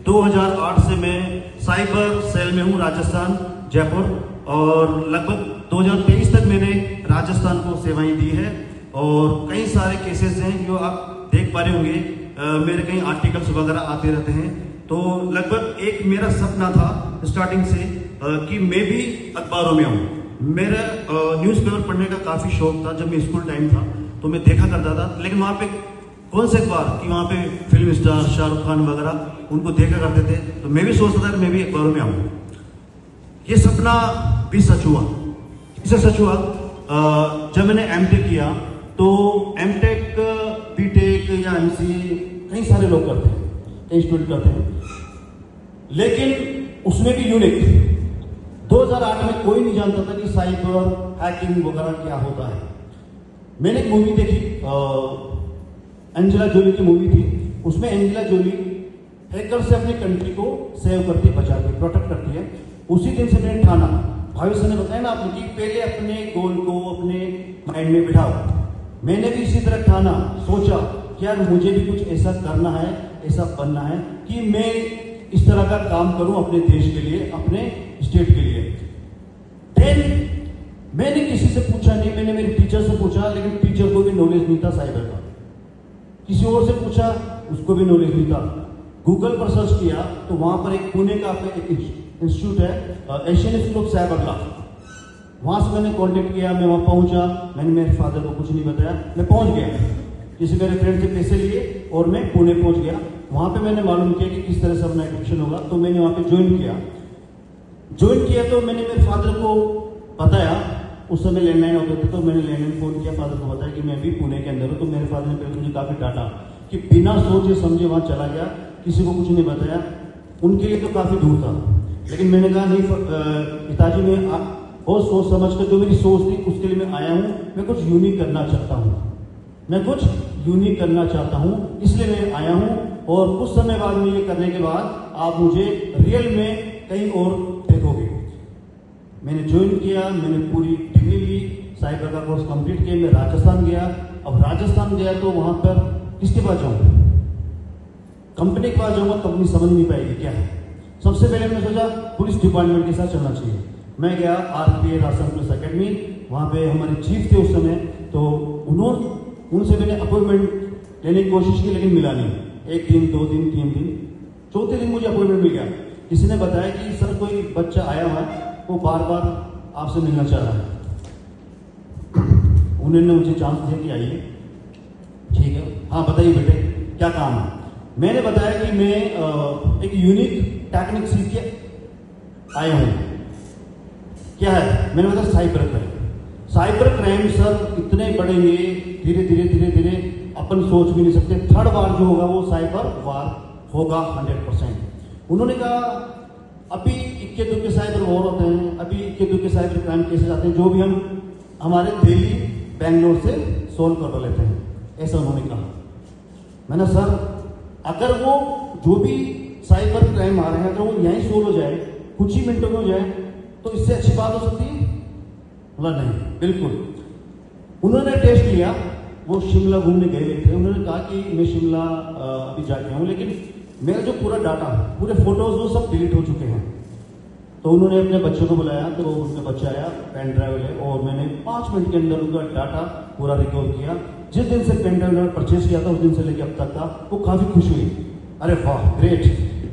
2008 से मैं cyber cell में हूँ, राजस्थान जयपुर, और लगभग 2023 तक मैंने राजस्थान को सेवाएं दी है। और कई सारे केसेस हैं जो आप देख पा रहे होंगे, मेरे कई आर्टिकल्स वगैरह आते रहते हैं। तो लगभग एक मेरा सपना था स्टार्टिंग से कि मैं भी अखबारों में आऊँ। मेरा न्यूज़पेपर पढ़ने का काफ़ी शौक था। जब मैं स्कूल टाइम था तो मैं देखा करता था, लेकिन वहाँ पे कौन से अखबार कि वहाँ पे फिल्म स्टार शाहरुख खान वगैरह उनको देखा करते थे। तो मैं भी सोचता था कि मैं भी अखबारों में आऊँ। ये सपना भी सच हुआ। इसे सच हुआ जब मैंने एमटेक किया। तो एमटेक, बीटेक या एमसीए कई सारे लोग करते हैं, कई स्टूडेंट करते हैं, लेकिन उसमें भी यूनिक 2008 में कोई नहीं जानता था कि साइबर हैकिंग वगैरह क्या होता है। मैंने एक मूवी देखी, एंजेला जोली की मूवी थी। उसमें एंजेला जोली हैकर से अपनी कंट्री को सेव करती है, बचाती है, प्रोटेक्ट करती है। उसी दिन से मैंने ठाना, भविष्य ने बताया ना आपने कि पहले अपने गोल को अपने माइंड में बिठाओ। मैंने भी इसी तरह ठाना, सोचा कि यार मुझे भी कुछ ऐसा करना है, ऐसा बनना है कि मैं इस तरह का काम करूं अपने देश के लिए, अपने स्टेट के लिए। देन मैंने किसी से पूछा नहीं, मैंने मेरे टीचर से पूछा, लेकिन टीचर को भी नॉलेज नहीं था साइबर का। किसी और से पूछा, उसको भी नॉलेज नहीं था। गूगल पर सर्च किया तो वहां पर एक पुणे का एक इंस्टीट्यूट है, Asian institute of cyber law. वहां से मैंने कांटेक्ट किया, मैं वहां पहुंचा। मैंने मेरे फादर को कुछ नहीं बताया, मैं पहुंच गया। किसी मेरे फ्रेंड से पैसे लिए और मैं पुणे पहुंच गया। वहां पे मैंने मालूम किया कि किस तरह से अपना एडमिशन होगा। तो मैंने वहां पे ज्वाइन किया। तो मैंने मेरे फादर को बताया। उस समय लैंडलाइन होते थे, तो मैंने लैंडलाइन फोन किया, फादर को बताया कि मैं भी पुणे के अंदर हूँ। तो मेरे फादर ने पहले मुझे काफी डांटा कि बिना सोचे समझे वहां चला गया, किसी को कुछ नहीं बताया। उनके लिए तो काफी दूर था, लेकिन मैंने कहा नहीं पिताजी, मैं बहुत सोच समझ कर, जो मेरी सोच थी उसके लिए मैं आया हूँ। मैं कुछ यूनिक करना चाहता हूँ, मैं कुछ यूनिक करना चाहता हूँ, इसलिए मैं आया हूँ। और कुछ समय बाद में ये करने के बाद आप मुझे रियल में कहीं और देखोगे। मैंने ज्वाइन किया, मैंने पूरी डिग्री ली, साइबर का कोर्स कंप्लीट किया। मैं राजस्थान गया। अब राजस्थान गया तो वहां पर किसके पास जाऊँ? कंपनी के पास जाऊंगा, कंपनी समझ नहीं पाएगी क्या है। सबसे पहले मैंने सोचा पुलिस डिपार्टमेंट के साथ चलना चाहिए। मैं गया आरपीए, राजस्थान पुलिस अकेडमी। वहां पे हमारे चीफ थे उस समय, तो उनसे मैंने अपॉइंटमेंट लेने की कोशिश की, लेकिन मिला नहीं। 1 दिन, 2 दिन, 3 दिन, चौथे दिन मुझे अपॉइंटमेंट मिल गया। किसी ने बताया कि सर कोई बच्चा आया हुआ है, वो बार बार आपसे मिलना चाह रहा है। उन्होंने मुझे चांस दिया कि आइए। ठीक है, हाँ बताइए बेटे क्या काम है। मैंने बताया कि मैं एक यूनिक टेक्निक सीख के आया हूं। क्या है? मैंने बताया cyber crime. Cyber crime sir इतने बढ़ेंगे धीरे धीरे धीरे धीरे, अपन सोच भी नहीं सकते। थर्ड वार जो होगा वो साइबर वार होगा 100%। उन्होंने कहा अभी इक्के दुक्के साइबर वॉर होते हैं, अभी इक्के दुक्के साइबर क्राइम केसेस आते हैं, जो भी हम हमारे दिल्ली बेंगलोर से सोल्व करवा लेते हैं, ऐसा उन्होंने कहा। मैंने सर अगर वो जो भी साइबर क्राइम आ रहे हैं, अगर वो यहीं सोल्व हो जाए, कुछ ही मिनटों में हो जाए, तो इससे अच्छी बात हो सकती है? बोला नहीं, बिल्कुल। उन्होंने टेस्ट लिया, वो शिमला घूमने गए थे। उन्होंने कहा कि मैं शिमला अभी जाके आऊँ, लेकिन मेरा जो पूरा डाटा, पूरे फोटोज वो सब डिलीट हो चुके हैं। तो उन्होंने अपने बच्चों को बुलाया, तो उनका बच्चा आया, पेन ड्राइव ले, और मैंने 5 मिनट के अंदर उनका डाटा पूरा रिकवर किया। जिस दिन से पेन ड्राइव परचेज किया था उस दिन से लेकर अब तक था, वो काफी खुश हुई। अरे वाह ग्रेट,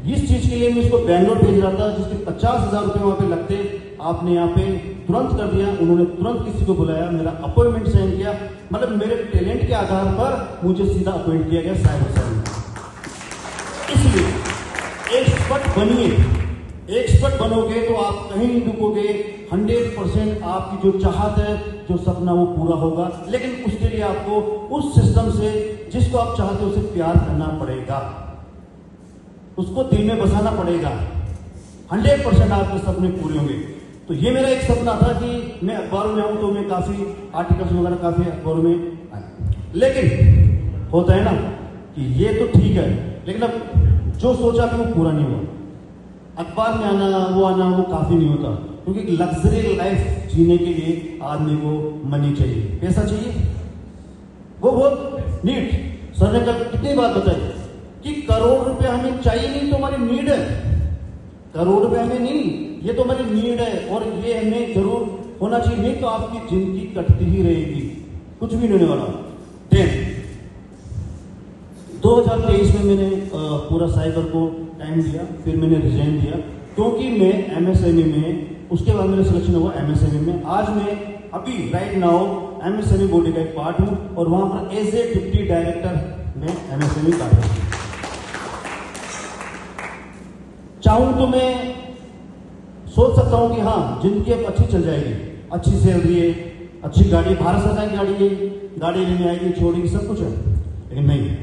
इस चीज के लिए मैं इसको बैंगलोर भेज रहा था, जिसके 50,000 रुपए वहां पे लगते, आपने यहाँ पे तुरंत कर दिया। उन्होंने तुरंत किसी को बुलाया, मेरा अपॉइंटमेंट साइन किया। मतलब मेरे टैलेंट के आधार पर मुझे सीधा अपॉइंट किया गया साइबर सेल में। इसलिए एक्सपर्ट बनिए, एक्सपर्ट बनोगे तो आप कहीं नहीं रुकोगे। 100% आपकी जो चाहत है, जो सपना, वो पूरा होगा। लेकिन उसके लिए आपको उस सिस्टम से, जिसको आप चाहते हो, उसे प्यार करना पड़ेगा, उसको दिल में बसाना पड़ेगा। 100% आपके सपने पूरे होंगे। तो ये मेरा एक सपना था कि मैं अखबारों में आऊं, तो मैं काफी आर्टिकल्स वगैरह काफी अखबारों में आए। लेकिन होता है ना कि ये तो ठीक है, लेकिन अब जो सोचा कि वो पूरा नहीं हुआ। अखबार में आना, वो काफी नहीं होता, क्योंकि लग्जरी लाइफ जीने के लिए आदमी को मनी चाहिए, पैसा चाहिए। वो बहुत नीट सर ने कल कितनी बात बताई कि करोड़ रुपए हमें चाहिए नहीं, तो हमारी नीड है। करोड़ रुपए हमें नहीं, ये तो हमारी नीड है और ये हमें जरूर होना चाहिए, नहीं तो आपकी जिंदगी कटती ही रहेगी, कुछ भी नहीं होने वाला। 2023 में मैंने पूरा साइबर को टाइम दिया, फिर मैंने रिजाइन दिया क्योंकि मैं एमएसएमई में, उसके बाद मेरा सिलेक्शन हुआ एमएसएमई में। आज मैं अभी राइट नाउ एमएसएमई बॉडी का एक पार्ट हूं और वहां पर एज ए डिप्टी डायरेक्टर मैं एमएसएमई कर रहा हूं। चाहूं तो मैं सोच सकता हूं कि हाँ जिंदगी अब अच्छी चल जाएगी, अच्छी सैलरी है, अच्छी गाड़ी, भारत सरकार की गाड़ी है, गाड़ी लेने आएगी, छोड़ेगी, सब कुछ है, लेकिन नहीं।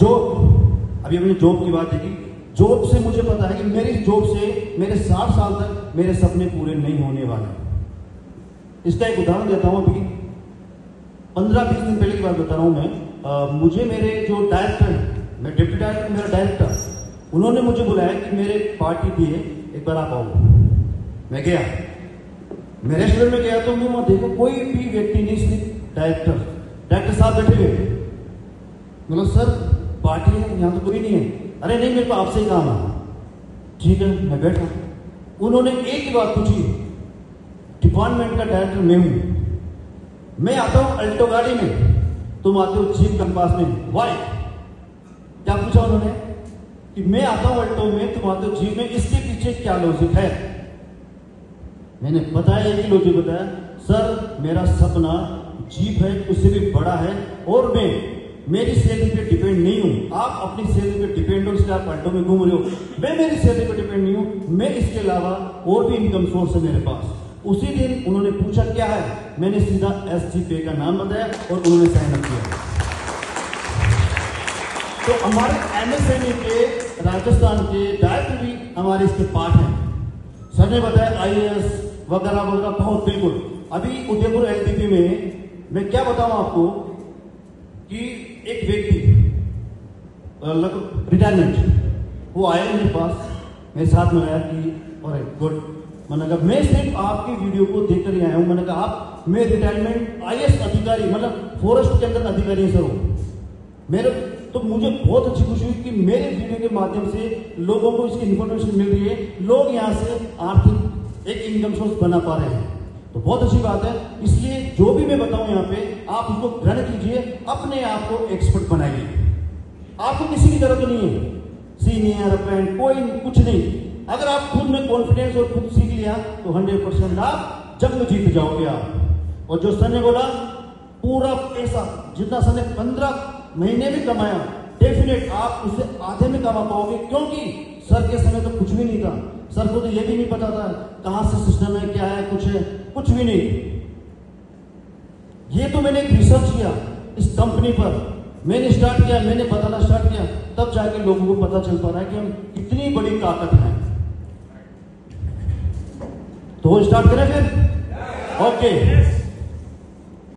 जॉब, अभी हमने जॉब की बात देखी, जॉब से मुझे पता है कि मेरी जॉब से मेरे 60 साल तक मेरे सपने पूरे नहीं होने वाले। इसका एक उदाहरण देता हूं। अभी 15-20 दिन पहले की बात बता रहा हूं मैं। मुझे मेरे जो डायरेक्टर, मैं डिप्टी डायरेक्टर, मेरा डायरेक्टर, उन्होंने मुझे बुलाया कि मेरे पार्टी भी है, एक बार आप आओ। मैं गया, मैं रेस्टोरेंट में गया तो मैं वहां देखा कोई भी व्यक्ति नहीं, सिर्फ डायरेक्टर साहब बैठे हुए। मतलब सर पार्टी है, यहाँ तो कोई नहीं है। अरे नहीं, मेरे को आपसे ही काम है। ठीक है, मैं बैठा। उन्होंने एक ही बात पूछी, डिपार्टमेंट का डायरेक्टर मैं हूं, मैं आता हूं अल्टो गाड़ी में, तुम आते हो जीप कंपास में, वाई? क्या पूछा उन्होंने कि मैं आता हूं अल्टो में, तुम आते हो जीप में, इसके पीछे क्या लॉजिक है? मैंने बताया, एक ही लॉजिक बताया, सर मेरा सपना जीप है, उससे भी बड़ा है और मैं मेरी सैलरी पे डिपेंड नहीं हूं। आप अपनी सैलरी पे डिपेंड हो, इसलिए आप अल्टो में घूम रहे हो। मैं मेरी सैलरी पे डिपेंड नहीं हूं, मैं इसके अलावा और भी इनकम सोर्स है मेरे पास। उसी दिन उन्होंने पूछा क्या है, मैंने सीधा एसजी पे का नाम बताया और उन्होंने साइन अप किया। तो हमारे एमएसएमई के राजस्थान के डायरेक्टर भी हमारे इसके पार्ट हैं। सर ने बताया आईएएस वगैरह वगैरह बहुत, बिल्कुल। अभी उदयपुर एलटीपी में मैं क्या बताऊं आपको कि एक व्यक्ति लगभग रिटायरमेंट, वो आया मेरे पास, मेरे साथ में आया कि अरे गुड, मैंने कहा मैं सिर्फ आपकी वीडियो को देखकर ही आया हूं। मैंने कहा आप, मैं रिटायरमेंट आईएएस अधिकारी, मतलब फॉरेस्ट के अंदर अधिकारी है सर हो मेरे। तो मुझे बहुत अच्छी खुशी हुई कि मेरे वीडियो के माध्यम से लोगों को इसकी इंफॉर्मेशन मिल रही है, लोग यहाँ से आर्थिक एक इनकम सोर्स बना पा रहे हैं, तो बहुत अच्छी बात है। इसलिए जो भी मैं बताऊं यहाँ पे, आप उसको ग्रहण कीजिए, अपने आप को एक्सपर्ट बनाइए। आपको किसी की जरूरत नहीं है, सीनियर फ्रेंड कोई कुछ नहीं। अगर आप खुद में कॉन्फिडेंस और खुद सीख लिया तो 100% आप जंग में जीत जाओगे आप। और जो सर ने बोला, पूरा पैसा जितना सर ने 15 महीने में कमाया, डेफिनेट आप उसे आधे में कमा पाओगे, क्योंकि सर के समय तो कुछ भी नहीं था। सर को तो ये भी नहीं पता था कहां से सिस्टम है, क्या है, कुछ है, कुछ भी नहीं। ये तो मैंने एक रिसर्च किया इस कंपनी पर, मैंने स्टार्ट किया, मैंने बताना स्टार्ट किया, तब जाके लोगों को पता चल पा रहा है कि हम कितनी बड़ी ताकत है। तो स्टार्ट करें फिर? ओके।